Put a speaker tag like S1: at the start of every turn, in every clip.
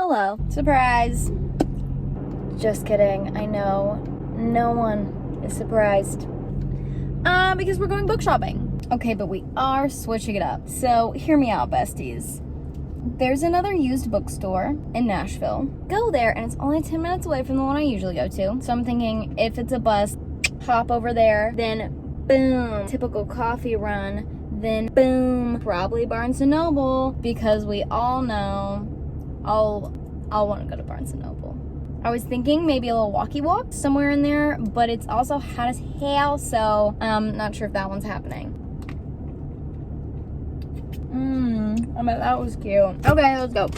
S1: Hello. Surprise. Just kidding. I know. No one is surprised. Because we're going book shopping. Okay, but we are switching it up. So, hear me out, besties. There's another used bookstore in Nashville. Go there, and it's only 10 minutes away from the one I usually go to. So I'm thinking, if it's a bus, hop over there, then boom, typical coffee run, then boom, probably Barnes & Noble, because we all know I'll want to go to Barnes & Noble. I was thinking maybe a little walkie walk somewhere in there, but it's also hot as hell, so not sure if that one's happening. I bet that was cute. Okay, let's go.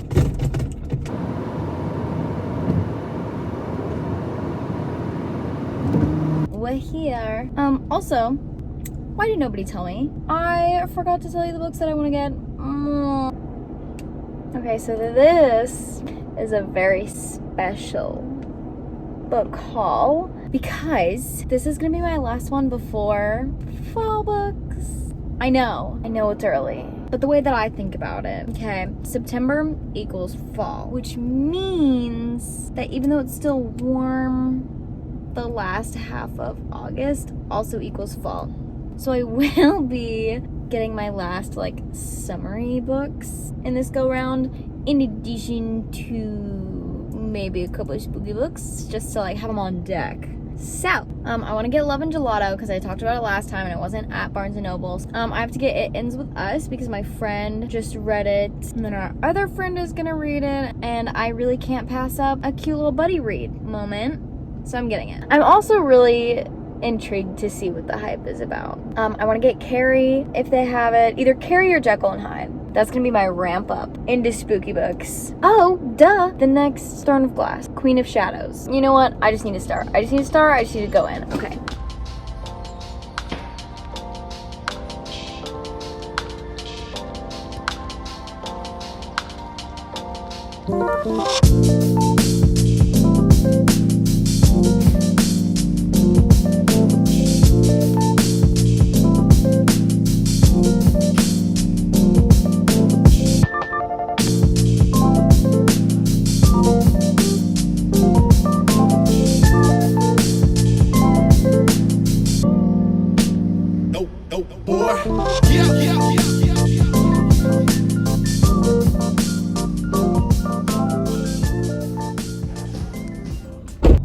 S1: We're here. Also, why did nobody tell me? I forgot to tell you the books that I want to get. Okay, so this is a very special book haul because this is gonna be my last one before fall books. I know it's early, but the way that I think about it, okay, September equals fall, which means that even though it's still warm, the last half of August also equals fall. So I will be getting my last like summery books in this go round, in addition to maybe a couple of spooky books, just to like have them on deck. So, I want to get Love and Gelato because I talked about it last time and it wasn't at Barnes & Noble's. I have to get It Ends With Us because my friend just read it, and then our other friend is gonna read it, and I really can't pass up a cute little buddy read moment, so I'm getting it. I'm also really intrigued to see what the hype is about. I want to get Carrie, if they have it, either Carrie or Jekyll and Hyde. That's gonna be my ramp up into spooky books. Oh, duh, the next Throne of Glass, Queen of Shadows. You know what? I just need to start. I just need to go in. Okay.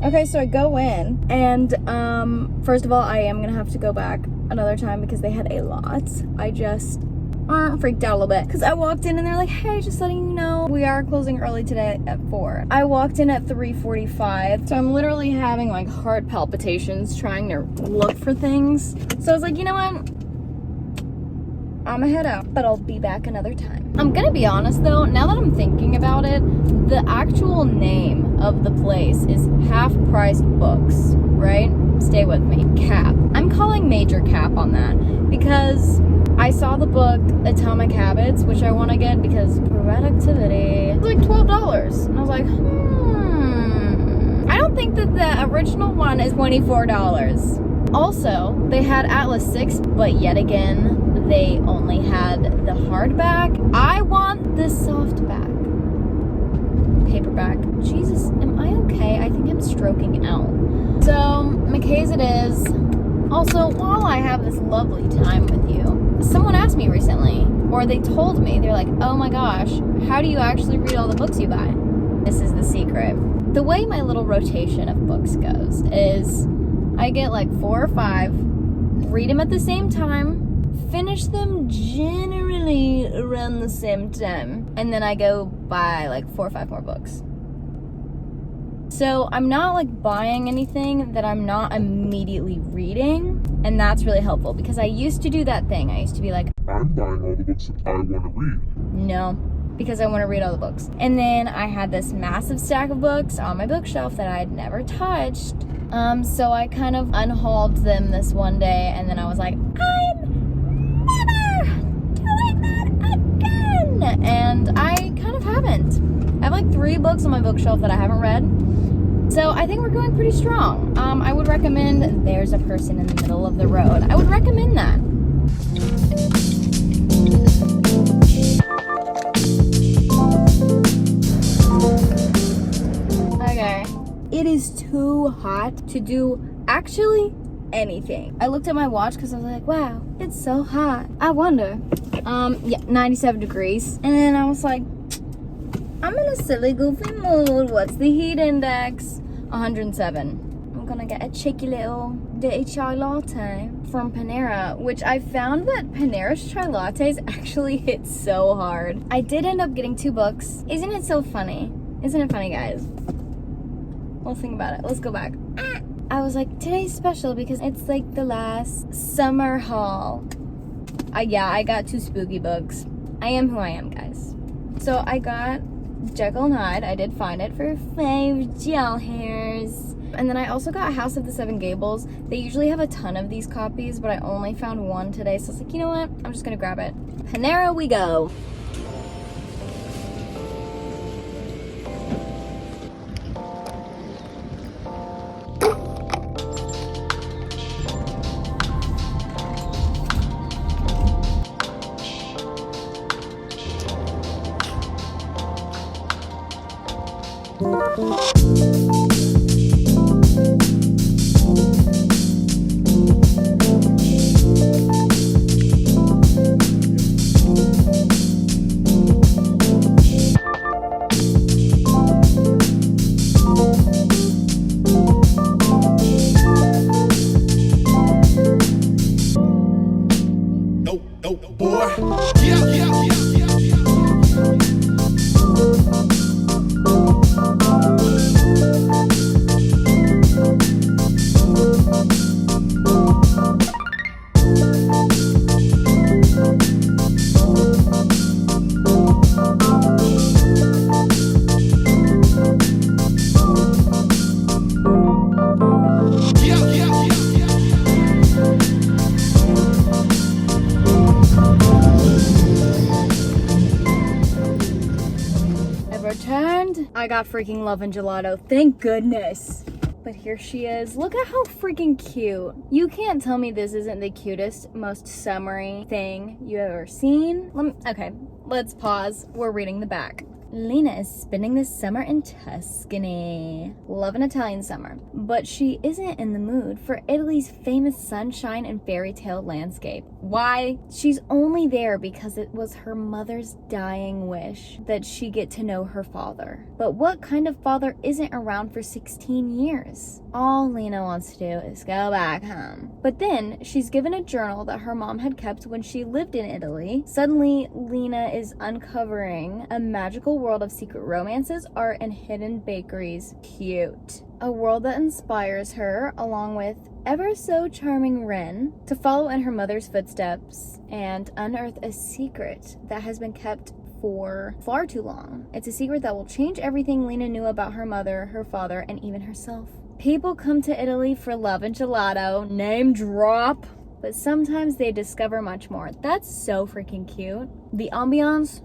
S1: Okay, so I go in, and first of all, I am gonna have to go back another time because they had a lot. I just freaked out a little bit because I walked in and they're like, hey, just letting you know, we are closing early today at 4. I walked in at 3:45, so I'm literally having like heart palpitations trying to look for things. So I was like, you know what? I'm gonna head out, but I'll be back another time. I'm gonna be honest though, now that I'm thinking about it, the actual name of the place is Half Price Books, right? Stay with me. Cap. I'm calling major cap on that because I saw the book Atomic Habits, which I want to get because productivity. It's like $12. And I was like, I don't think that the original one is $24. Also, they had Atlas 6, but yet again, they only had the hardback. I want the softback. Paperback. Jesus, am I okay? I think I'm stroking out. So, McKay's it is. Also, while I have this lovely time with you, someone asked me recently, or they told me, they're like, oh my gosh, how do you actually read all the books you buy? This is the secret. The way my little rotation of books goes is I get like 4 or 5, read them at the same time, finish them generally around the same time, and then I go buy like 4 or 5 more books. So I'm not like buying anything that I'm not immediately reading, and that's really helpful because I used to do that thing. I used to be like,
S2: I'm buying all the books that I want to read.
S1: No, because I want to read all the books. And then I had this massive stack of books on my bookshelf that I had never touched. So I kind of unhauled them this one day, and then I was like, I'm never doing that again. And I kind of haven't. I have like 3 books on my bookshelf that I haven't read. So I think we're going pretty strong. I would recommend There's a Person in the Middle of the Road. I would recommend that. is too hot to do actually anything. I looked at my watch because I was like, wow, it's so hot. I wonder. Yeah, 97 degrees. And then I was like, I'm in a silly, goofy mood. What's the heat index? 107. I'm gonna get a cheeky little dirty chai latte from Panera, which I found that Panera's chai lattes actually hit so hard. I did end up getting 2 books. Isn't it so funny? Isn't it funny, guys? Let's think about it. Let's go back. I was like, today's special because it's like the last summer haul. Yeah, I got 2 spooky books. I am who I am, guys. So I got Jekyll and Hyde. I did find it for $5. And then I also got House of the Seven Gables. They usually have a ton of these copies, but I only found 1 today. So I was like, you know what? I'm just gonna grab it. Panera we go. I got freaking Love and Gelato. Thank goodness. But here she is. Look at how freaking cute. You can't tell me this isn't the cutest, most summery thing you ever seen. Okay, let's pause. We're reading the back. Lena is spending this summer in Tuscany. Love an Italian summer. But she isn't in the mood for Italy's famous sunshine and fairy tale landscape. Why? She's only there because it was her mother's dying wish that she get to know her father. But what kind of father isn't around for 16 years? All Lena wants to do is go back home. But then she's given a journal that her mom had kept when she lived in Italy. Suddenly, Lena is uncovering a magical world of secret romances, art, and hidden bakeries. Cute. A world that inspires her, along with ever so charming Ren, to follow in her mother's footsteps and unearth a secret that has been kept for far too long. It's a secret that will change everything Lena knew about her mother, her father, and even herself. People come to Italy for love and gelato, name drop, but sometimes they discover much more. That's so freaking cute. The ambiance.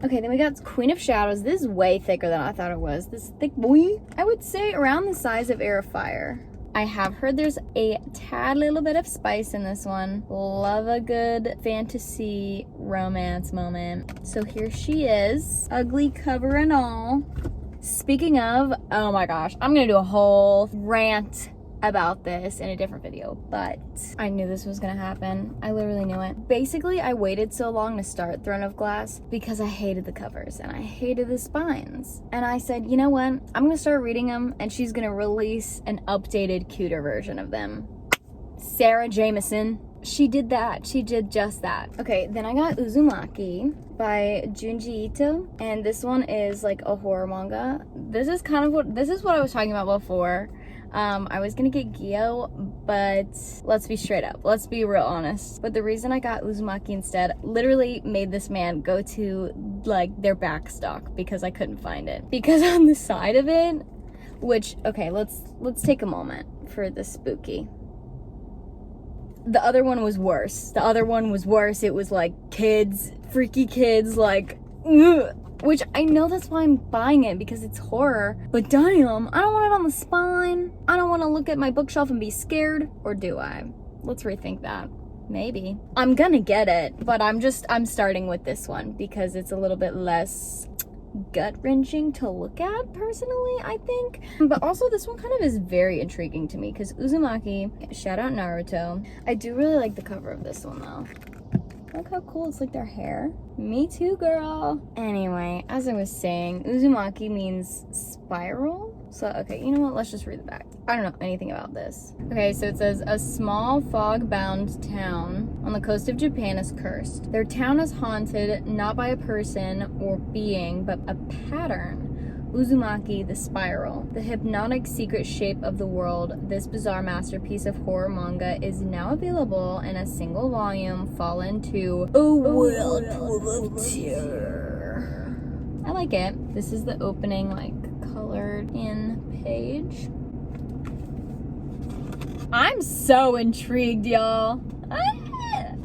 S1: Okay, then we got Queen of Shadows. This is way thicker than I thought it was. This thick boy. I would say around the size of Air of Fire. I have heard there's a tad little bit of spice in this one. Love a good fantasy romance moment. So here she is. Ugly cover and all. Speaking of, oh my gosh, I'm gonna do a whole rant about this in a different video, but I knew this was gonna happen. I literally knew it. Basically, I waited so long to start Throne of Glass because I hated the covers and I hated the spines. And I said, you know what? I'm gonna start reading them and she's gonna release an updated, cuter version of them. Sarah Jameson. She did that. She did just that. Okay, then I got Uzumaki by Junji Ito, and this one is like a horror manga. This is what I was talking about before. I was gonna get Gyo, but let's be straight up. Let's be real honest. But the reason I got Uzumaki instead literally made this man go to like their back stock because I couldn't find it. Because on the side of it, which, okay, let's take a moment for the spooky. The other one was worse. It was like kids, freaky kids, like, ugh. Which I know that's why I'm buying it, because it's horror. But damn, I don't want it on the spine. I don't want to look at my bookshelf and be scared. Or do I? Let's rethink that. Maybe. I'm gonna get it, but I'm starting with this one because it's a little bit less gut-wrenching to look at personally, I think. But also this one kind of is very intriguing to me because Uzumaki, shout out Naruto. I do really like the cover of this one though. Look how cool it's like their hair. Me too, girl. Anyway, as I was saying, Uzumaki means spiral. So, okay, you know what? Let's just read the back. I don't know anything about this. Okay, so it says, a small fog-bound town on the coast of Japan is cursed. Their town is haunted not by a person or being, but a pattern. Uzumaki, the spiral, the hypnotic secret shape of the world. This bizarre masterpiece of horror manga is now available in a single volume, Fall into a whirlpool of terror. I like it. This is the opening, like, colored in page. I'm so intrigued, y'all.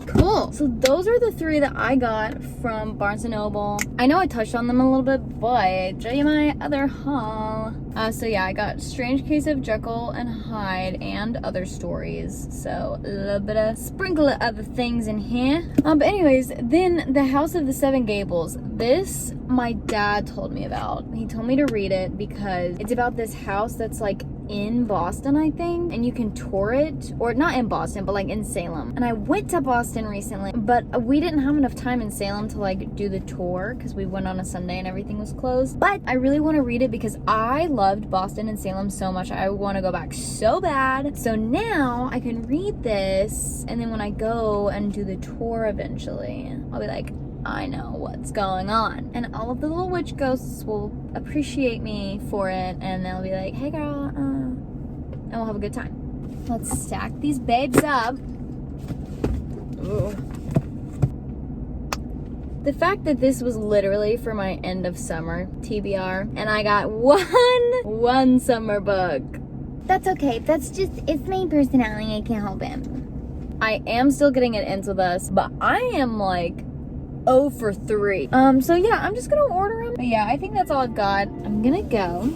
S1: Cool. So those are the 3 that I got from Barnes & Noble. I know I touched on them a little bit, but show you my other haul. So yeah, I got Strange Case of Jekyll and Hyde and other stories. So a little bit of sprinkle of other things in here. But anyways, then The House of the Seven Gables. This my dad told me about. He told me to read it because it's about this house that's like in Boston, I think, and you can tour it, or not in Boston, but like in Salem. And I went to Boston recently, but we didn't have enough time in Salem to like do the tour because we went on a Sunday and everything was closed. But I really want to read it because I loved Boston and Salem so much. I want to go back so bad. So now I can read this, and then when I go and do the tour eventually, I'll be like, I know what's going on. And all of the little witch ghosts will appreciate me for it, and they'll be like, hey girl, and we'll have a good time. Let's stack these babes up. Ooh. The fact that this was literally for my end of summer TBR, and I got one summer book. That's okay. That's just, it's my personality. I can't help it. I am still getting it ends with us, but I am like 0 for 3. So yeah, I'm just gonna order them. But yeah, I think that's all I've got. I'm gonna go.